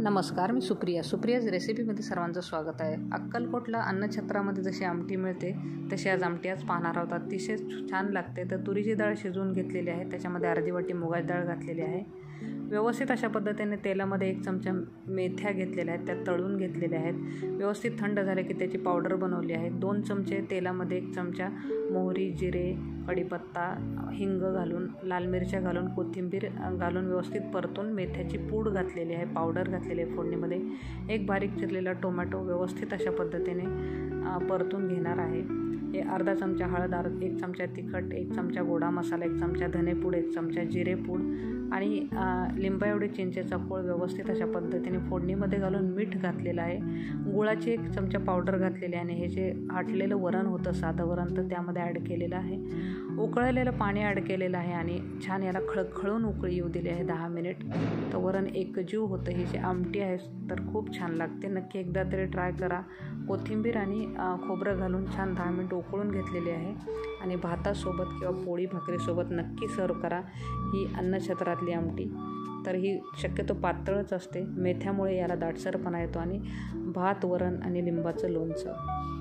नमस्कार, मी सुप्रियाज रेसिपीमध्ये सर्वांचं स्वागत आहे. अक्कलकोटला अन्नछत्रामध्ये जशी आमटी मिळते तशी आज आमटी पाहणार आहोत. अतिशय छान लागते. तर तुरीची डाळ शिजवून घेतलेली आहे, त्याच्यामध्ये अर्धी वाटी मुगाची डाळ घातलेली आहे. व्यवस्थित अशा पद्धतीने तेलामध्ये 1 चमचा मेथ्या घेतलेल्या आहेत, त्या तळून घेतलेल्या आहेत. व्यवस्थित थंड झाले की त्याची पावडर बनवली आहे. 2 चमचे तेलामध्ये 1 चमचा मोहरी, जिरे, कढीपत्ता, हिंग घालून, लाल मिरच्या घालून, कोथिंबीर घालून व्यवस्थित परतून मेथ्याची पूड घातलेली आहे, पावडर घातलेली आहे. फोडणीमध्ये 1 बारीक चिरलेला टोमॅटो व्यवस्थित अशा पद्धतीने परतून घेणार आहे. हे अर्धा चमचा हळद, 1 चमचा तिखट, 1 चमचा गोडा मसाला, 1 चमचा धनेपूड, 1 चमचा जिरेपूड आणि लिंबा एवढे चिंचेचा कोळ व्यवस्थित अशा पद्धतीने फोडणीमध्ये घालून मीठ घातलेलं आहे. गुळाची 1 चमचा पावडर घातलेली आहे आणि हे जे आटलेलं वरण होतं, साधं वरण, तर त्यामध्ये ॲड केलेलं आहे. उकळलेलं पाणी ॲड केलेलं आहे आणि छान याला खळखळून उकळी येऊ दिली आहे 10 मिनिट. तर वरण एकजीव होतं. ही जी आमटी आहे तर खूप छान लागते. नक्की एकदा तरी ट्राय करा. कोथिंबीर आणि खोबरं घालून छान 10 मिनिट उकळून घेतलेली आहे आणि भातासोबत किंवा पोळी भाकरीसोबत नक्की सर्व करा ही अन्नछत्रातली आमटी. तर ही शक्यतो पातळच असते. मेथ्यामुळे याला दाटसरपणा येतो आणि भात, वरण आणि लिंबाचं लोणचं.